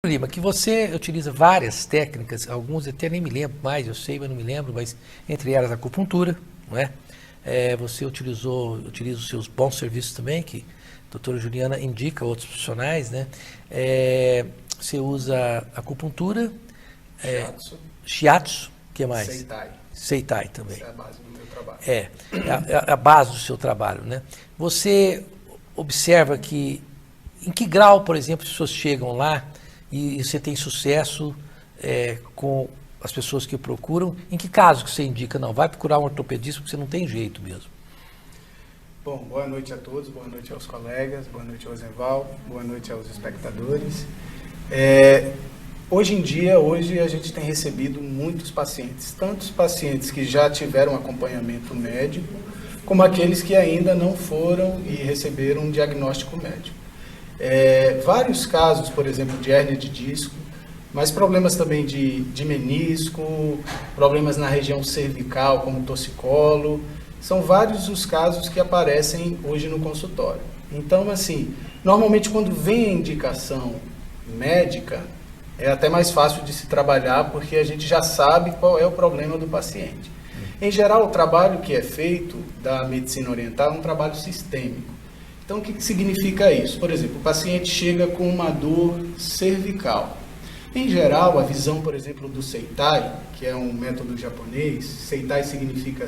Lima, que você utiliza várias técnicas, alguns até nem me lembro mais, eu sei, mas não me lembro, mas entre elas a acupuntura, não é? Você utiliza os seus bons serviços também, que a doutora Juliana indica a outros profissionais, né? Você usa acupuntura, shiatsu, o que mais? Seitai. Seitai também. Essa é a base do meu trabalho. É a base do seu trabalho, né? Você observa que, em que grau, por exemplo, as pessoas chegam lá e você tem sucesso com as pessoas que o procuram, em que caso que você indica, não, vai procurar um ortopedista porque você não tem jeito mesmo? Bom, boa noite a todos, boa noite aos colegas, boa noite ao Zenval, boa noite aos espectadores. Hoje a gente tem recebido muitos pacientes, tantos pacientes que já tiveram acompanhamento médico, como aqueles que ainda não foram e receberam um diagnóstico médico. Vários casos, por exemplo, de hérnia de disco, mas problemas também de menisco, problemas na região cervical, como torcicolo, são vários os casos que aparecem hoje no consultório. Então, assim, normalmente quando vem a indicação médica, é até mais fácil de se trabalhar, porque a gente já sabe qual é o problema do paciente. Em geral, o trabalho que é feito da medicina oriental é um trabalho sistêmico. Então, o que significa isso? Por exemplo, o paciente chega com uma dor cervical. Em geral, a visão, por exemplo, do Seitai, que é um método japonês, Seitai significa,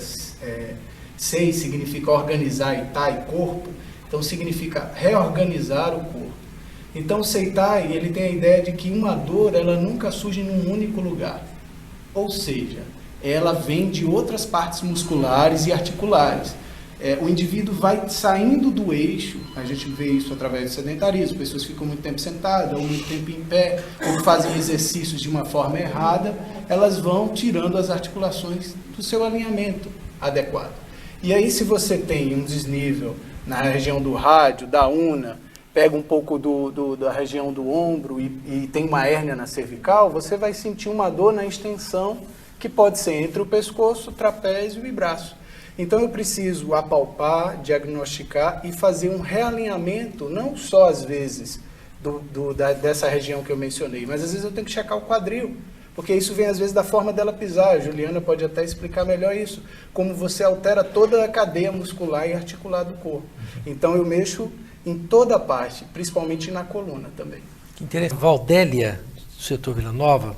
Sei significa organizar e Tai, corpo, então significa reorganizar o corpo. Então o Seitai, ele tem a ideia de que uma dor, ela nunca surge num único lugar. Ou seja, ela vem de outras partes musculares e articulares. O indivíduo vai saindo do eixo, a gente vê isso através do sedentarismo, pessoas ficam muito tempo sentadas, ou muito tempo em pé, ou fazem exercícios de uma forma errada, elas vão tirando as articulações do seu alinhamento adequado. E aí, se você tem um desnível na região do rádio, da una, pega um pouco da região do ombro e tem uma hérnia na cervical, você vai sentir uma dor na extensão, que pode ser entre o pescoço, o trapézio e braço. Então eu preciso apalpar, diagnosticar e fazer um realinhamento, não só às vezes dessa região que eu mencionei, mas às vezes eu tenho que checar o quadril, porque isso vem às vezes da forma dela pisar. A Juliana pode até explicar melhor isso, como você altera toda a cadeia muscular e articular do corpo. Então eu mexo em toda a parte, principalmente na coluna também. Que interessante. Valdélia, do setor Vila Nova,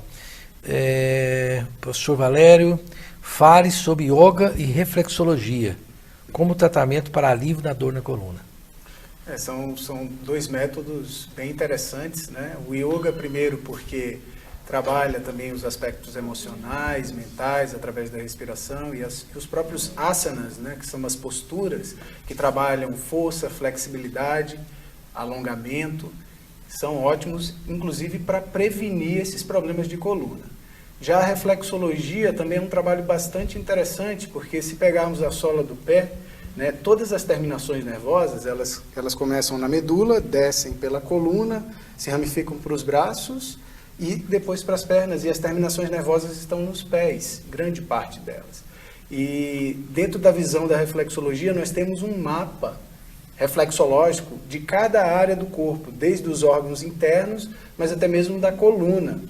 professor Valério, fale sobre yoga e reflexologia como tratamento para alívio da dor na coluna. São dois métodos bem interessantes, né? O yoga, primeiro, porque trabalha também os aspectos emocionais, mentais, através da respiração, e os próprios asanas, né, que são as posturas que trabalham força, flexibilidade, alongamento, são ótimos, inclusive, para prevenir esses problemas de coluna. Já a reflexologia também é um trabalho bastante interessante, porque se pegarmos a sola do pé, né, todas as terminações nervosas, elas começam na medula, descem pela coluna, se ramificam para os braços, e depois para as pernas, e as terminações nervosas estão nos pés, grande parte delas. E dentro da visão da reflexologia, nós temos um mapa reflexológico de cada área do corpo, desde os órgãos internos, mas até mesmo da coluna.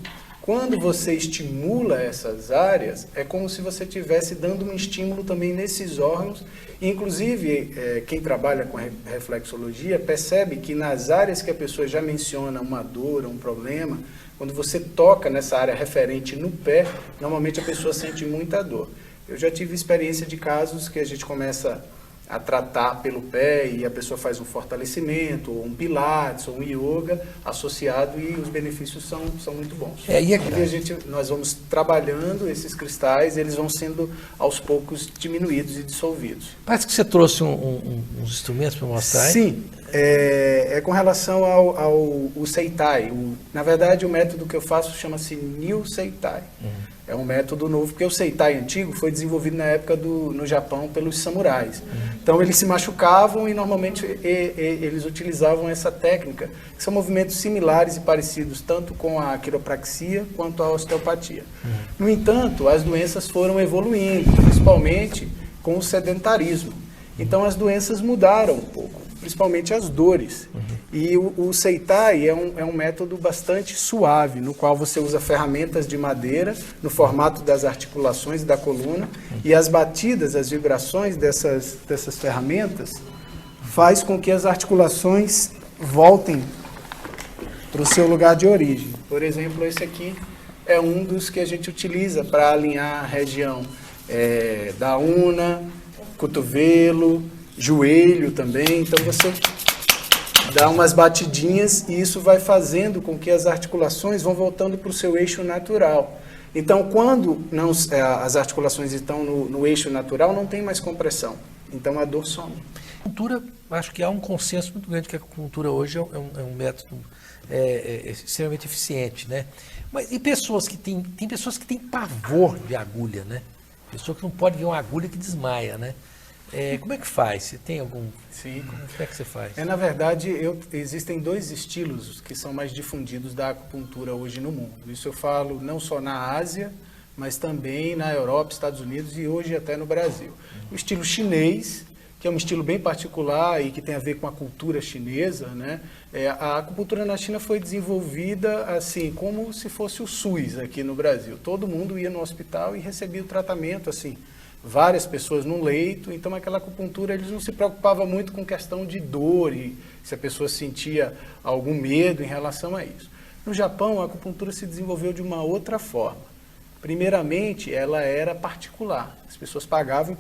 Quando você estimula essas áreas, é como se você estivesse dando um estímulo também nesses órgãos. Inclusive, quem trabalha com reflexologia percebe que nas áreas que a pessoa já menciona uma dor, um problema, quando você toca nessa área referente no pé, normalmente a pessoa sente muita dor. Eu já tive experiência de casos que a gente começa a tratar pelo pé e a pessoa faz um fortalecimento, ou um pilates, ou um yoga associado, e os benefícios são muito bons. Nós vamos trabalhando esses cristais, eles vão sendo aos poucos diminuídos e dissolvidos. Parece que você trouxe uns instrumentos para mostrar, hein? Sim, com relação ao Seitai. Na verdade, o método que eu faço chama-se New Seitai. É um método novo, porque o Seitai antigo foi desenvolvido na época no Japão pelos samurais. Então eles se machucavam e normalmente eles utilizavam essa técnica, que são movimentos similares e parecidos tanto com a quiropraxia quanto a osteopatia. No entanto, as doenças foram evoluindo, principalmente com o sedentarismo. Então as doenças mudaram um pouco, principalmente as dores. E o Seitai é um método bastante suave, no qual você usa ferramentas de madeira no formato das articulações da coluna, e as batidas, as vibrações dessas ferramentas faz com que as articulações voltem para o seu lugar de origem. Por exemplo, esse aqui é um dos que a gente utiliza para alinhar a região da una, cotovelo, joelho também. Então você dá umas batidinhas e isso vai fazendo com que as articulações vão voltando para o seu eixo natural. Então, quando as articulações estão no eixo natural, não tem mais compressão. Então, a dor some. A acupuntura, acho que há um consenso muito grande que a acupuntura hoje é um método extremamente eficiente, né? Mas e pessoas que tem pessoas que têm pavor de agulha, né? Pessoa que não pode ver uma agulha que desmaia, né? Como é que faz? Você tem algum... Sim. Como é que você faz? Na verdade, existem dois estilos que são mais difundidos da acupuntura hoje no mundo. Isso eu falo não só na Ásia, mas também na Europa, Estados Unidos e hoje até no Brasil. O estilo chinês, que é um estilo bem particular e que tem a ver com a cultura chinesa, né? A acupuntura na China foi desenvolvida assim, como se fosse o SUS aqui no Brasil. Todo mundo ia no hospital e recebia o tratamento, assim, várias pessoas num leito. Então, aquela acupuntura, eles não se preocupavam muito com questão de dor e se a pessoa sentia algum medo em relação a isso. No Japão, a acupuntura se desenvolveu de uma outra forma. Primeiramente, ela era particular. As pessoas pagavam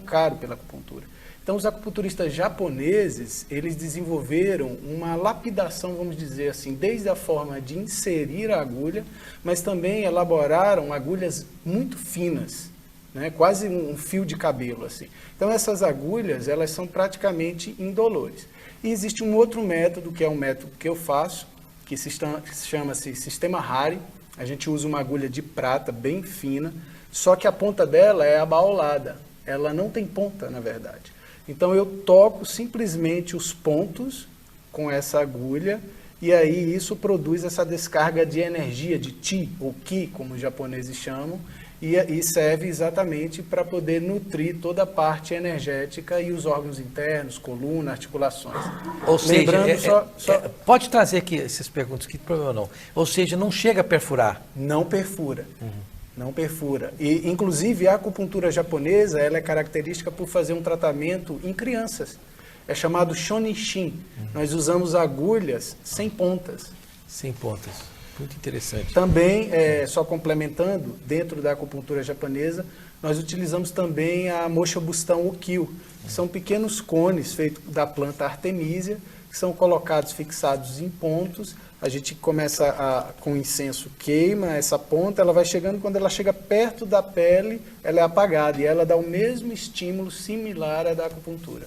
caro pela acupuntura. Então, os acupunturistas japoneses, eles desenvolveram uma lapidação, vamos dizer assim, desde a forma de inserir a agulha, mas também elaboraram agulhas muito finas, né? Quase um fio de cabelo, assim. Então, essas agulhas, elas são praticamente indolores. E existe um outro método, que é um método que eu faço, que chama-se Sistema Hari. A gente usa uma agulha de prata bem fina, só que a ponta dela é abaulada. Ela não tem ponta, na verdade. Então, eu toco simplesmente os pontos com essa agulha e aí isso produz essa descarga de energia, de Chi, ou Ki, como os japoneses chamam, e serve exatamente para poder nutrir toda a parte energética e os órgãos internos, coluna, articulações. Ou seja, pode trazer aqui essas perguntas, que problema não. Ou seja, não chega a perfurar? Não perfura. Não perfura. E, inclusive, a acupuntura japonesa, ela é característica por fazer um tratamento em crianças. É chamado Shonishin. Nós usamos agulhas sem pontas. Sem pontas. Muito interessante. Também, só complementando, dentro da acupuntura japonesa, nós utilizamos também a Moshobustan Ukiyo, que são pequenos cones feitos da planta artemisia, que são colocados, fixados em pontos. A gente começa com incenso, queima essa ponta, ela vai chegando, quando ela chega perto da pele, ela é apagada e ela dá o mesmo estímulo similar à da acupuntura.